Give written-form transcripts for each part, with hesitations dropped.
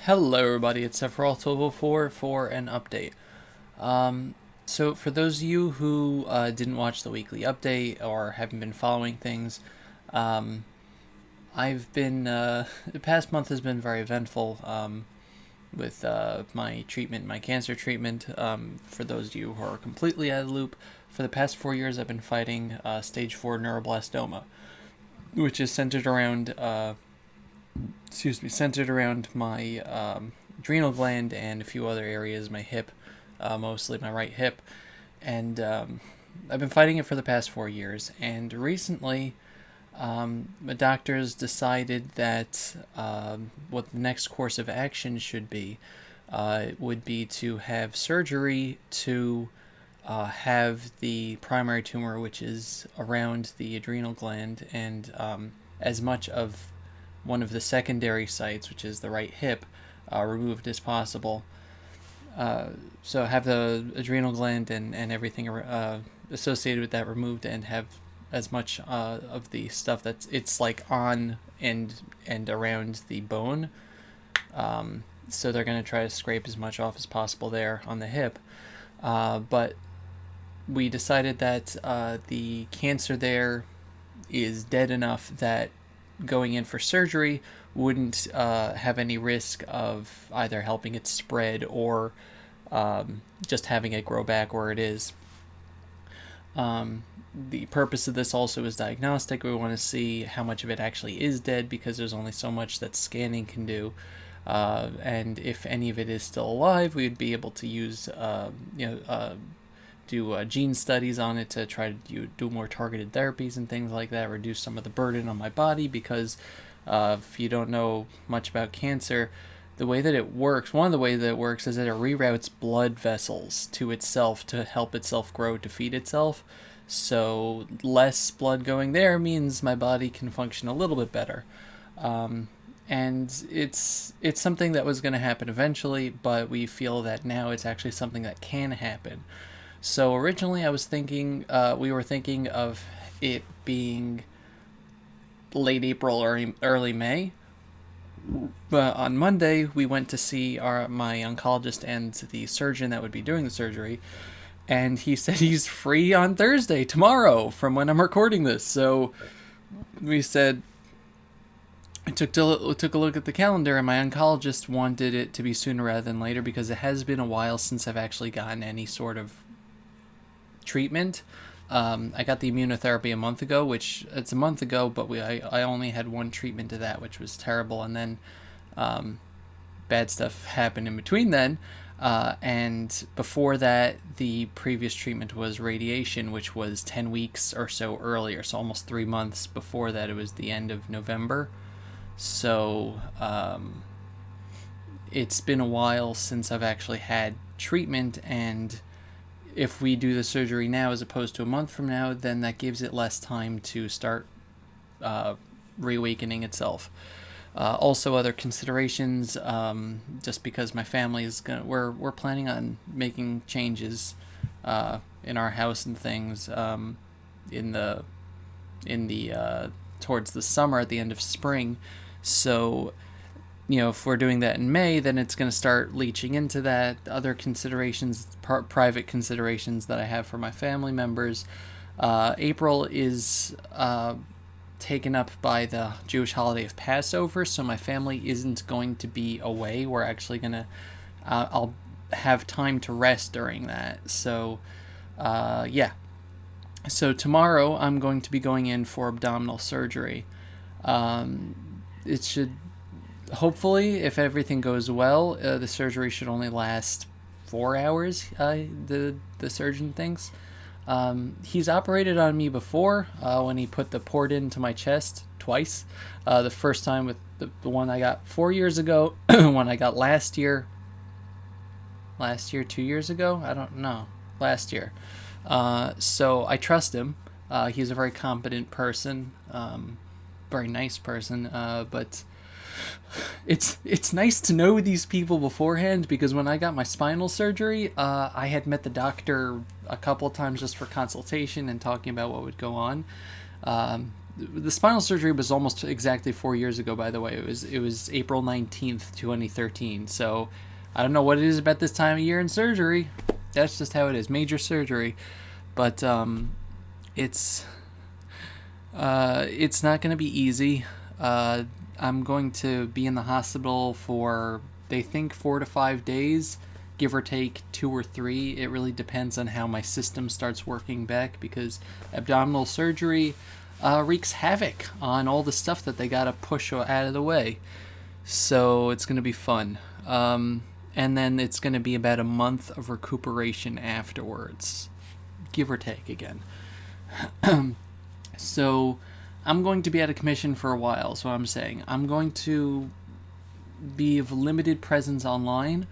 Hello, everybody. It's Sephiroth1204 for an update. So, for those of you who didn't watch the weekly update or haven't been following things, um, I've been the past month has been very eventful with my treatment, my cancer treatment. For those of you who are completely out of the loop, for the past 4 years, I've been fighting stage 4 neuroblastoma, which is centered around my adrenal gland and a few other areas, my hip, mostly my right hip. And I've been fighting it for the past 4 years. And recently, the doctors decided that what the next course of action should be would be to have surgery to have the primary tumor, which is around the adrenal gland, and as much of one of the secondary sites, which is the right hip, removed as possible. So have the adrenal gland and everything associated with that removed, and have as much of the stuff that's it's like on and around the bone. So they're going to try to scrape as much off as possible there on the hip. But we decided that the cancer there is dead enough that going in for surgery wouldn't have any risk of either helping it spread or just having it grow back where it is. The purpose of this also is diagnostic. We want to see how much of it actually is dead, because there's only so much that scanning can do. And if any of it is still alive, we would be able to use, do gene studies on it to try to do more targeted therapies and things like that, reduce some of the burden on my body. Because if you don't know much about cancer, the way that it works, one of the ways that it works is that it reroutes blood vessels to itself to help itself grow, to feed itself. So less blood going there means my body can function a little bit better. And it's something that was going to happen eventually, but we feel that now it's actually something that can happen. So originally, we were thinking of it being late April or early May. But on Monday, we went to see my oncologist and the surgeon that would be doing the surgery, and he said he's free on Thursday, tomorrow, from when I'm recording this. So we said, I took a look at the calendar, and my oncologist wanted it to be sooner rather than later, because it has been a while since I've actually gotten any sort of treatment. I got the immunotherapy a month ago, which it's a month ago, but I only had one treatment to that, which was terrible, and then bad stuff happened in between then. And before that, the previous treatment was radiation, which was 10 weeks or so earlier, so almost 3 months before that. It was the end of November. So it's been a while since I've actually had treatment, and if we do the surgery now as opposed to a month from now, then that gives it less time to start reawakening itself. Also, other considerations, just because my family is we're planning on making changes in our house and things in the towards the summer, at the end of spring. So, if we're doing that in May, then it's going to start leaching into that. Other considerations, private considerations that I have for my family members. April is taken up by the Jewish holiday of Passover, so my family isn't going to be away. We're actually going to, I'll have time to rest during that. So, yeah. So tomorrow I'm going to be going in for abdominal surgery. It should, hopefully, if everything goes well, the surgery should only last 4 hours. The surgeon thinks. He's operated on me before when he put the port into my chest twice. The first time with the one I got 4 years ago, one I got last year, 2 years ago. I don't know. Last year. So I trust him. He's a very competent person, very nice person, but it's nice to know these people beforehand, because when I got my spinal surgery, I had met the doctor a couple of times just for consultation and talking about what would go on. the spinal surgery was almost exactly 4 years ago. By the way, it was April 19th, 2013. So I don't know what it is about this time of year in surgery. That's just how it is, major surgery. But it's it's not going to be easy. I'm going to be in the hospital for, they think, 4 to 5 days, give or take 2 or 3. It really depends on how my system starts working back, because abdominal surgery wreaks havoc on all the stuff that they gotta push out of the way. So it's gonna be fun. And then it's gonna be about a month of recuperation afterwards, give or take again. So I'm going to be out of commission for a while, so I'm saying I'm going to be of limited presence online.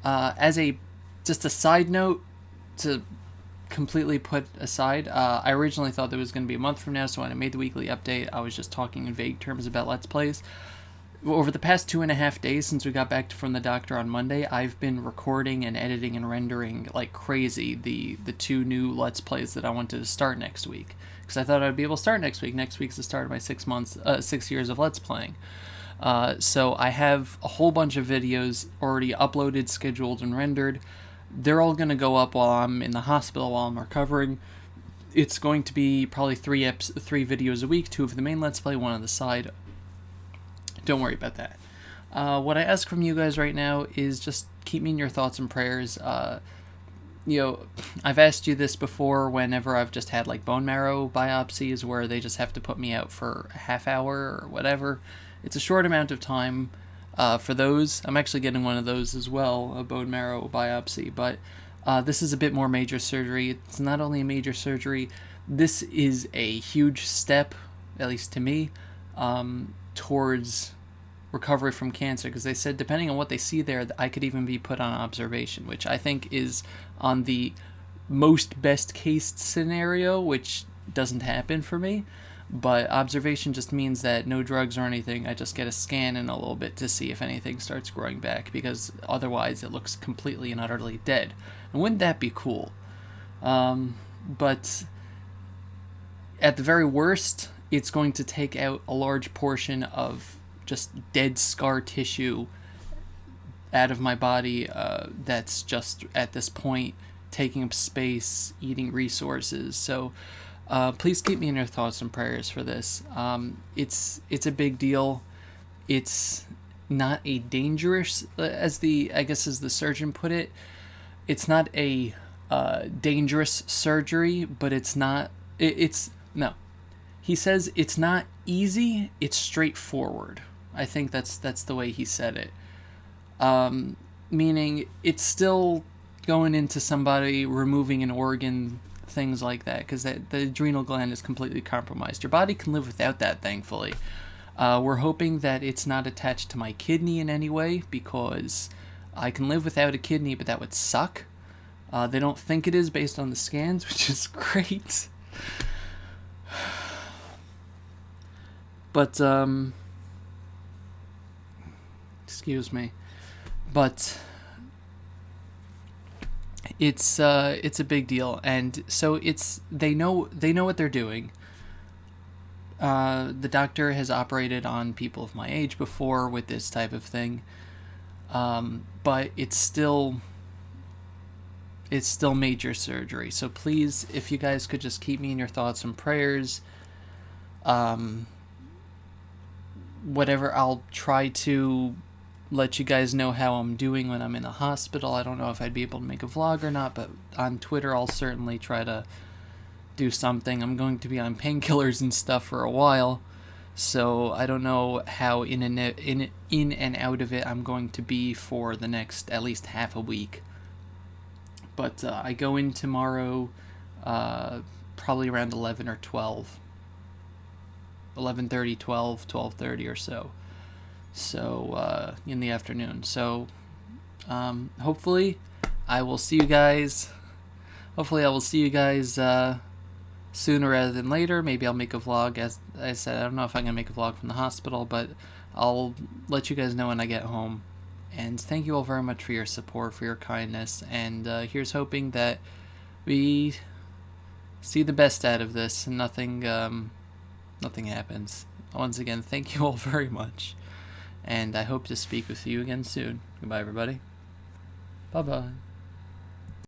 As a just a side note to completely put aside, I originally thought that it was going to be a month from now, so when I made the weekly update, I was just talking in vague terms about Let's Plays. Over the past 2.5 days since we got back from the doctor on Monday, I've been recording and editing and rendering like crazy the 2 new Let's Plays that I wanted to start next week, because I thought I'd be able to start next week. Next week's the start of my 6 years of Let's Playing. So I have a whole bunch of videos already uploaded, scheduled, and rendered. They're all going to go up while I'm in the hospital, while I'm recovering. It's going to be probably 3 videos a week, 2 of the main Let's Play, 1 on the side. Don't worry about that. What I ask from you guys right now is just keep me in your thoughts and prayers. I've asked you this before whenever I've just had like bone marrow biopsies where they just have to put me out for a half hour or whatever. It's a short amount of time for those. I'm actually getting one of those as well, a bone marrow biopsy, but this is a bit more major surgery. It's not only a major surgery, this is a huge step, at least to me, towards recovery from cancer, because they said depending on what they see there, I could even be put on observation, which I think is on the most best case scenario, which doesn't happen for me. But observation just means that no drugs or anything. I just get a scan in a little bit to see if anything starts growing back, because otherwise it looks completely and utterly dead. And wouldn't that be cool? But at the very worst, it's going to take out a large portion of just dead scar tissue out of my body that's just at this point taking up space, eating resources. So please keep me in your thoughts and prayers for this. It's a big deal. It's not a dangerous, as the surgeon put it, it's not a dangerous surgery, but it's not, no. He says it's not easy, it's straightforward. I think that's the way he said it. Meaning it's still going into somebody, removing an organ, things like that, because the adrenal gland is completely compromised. Your body can live without that, thankfully. We're hoping that it's not attached to my kidney in any way, because I can live without a kidney, but that would suck. They don't think it is based on the scans, which is great. But, excuse me. But it's a big deal, and so they know what they're doing. The doctor has operated on people of my age before with this type of thing, but it's still major surgery. So please, if you guys could just keep me in your thoughts and prayers. Whatever, I'll try to let you guys know how I'm doing when I'm in the hospital. I don't know if I'd be able to make a vlog or not, but on Twitter I'll certainly try to do something. I'm going to be on painkillers and stuff for a while, so I don't know how in and out of it I'm going to be for the next at least half a week. But I go in tomorrow probably around 11 or 12. 11:30, 12, 12:30 or so. So in the afternoon. So hopefully I will see you guys. Hopefully I will see you guys sooner rather than later. Maybe I'll make a vlog. As I said, I don't know if I'm gonna make a vlog from the hospital, but I'll let you guys know when I get home. And thank you all very much for your support, for your kindness, and here's hoping that we see the best out of this and nothing nothing happens. Once again, thank you all very much, and I hope to speak with you again soon. Goodbye, everybody. Bye-bye.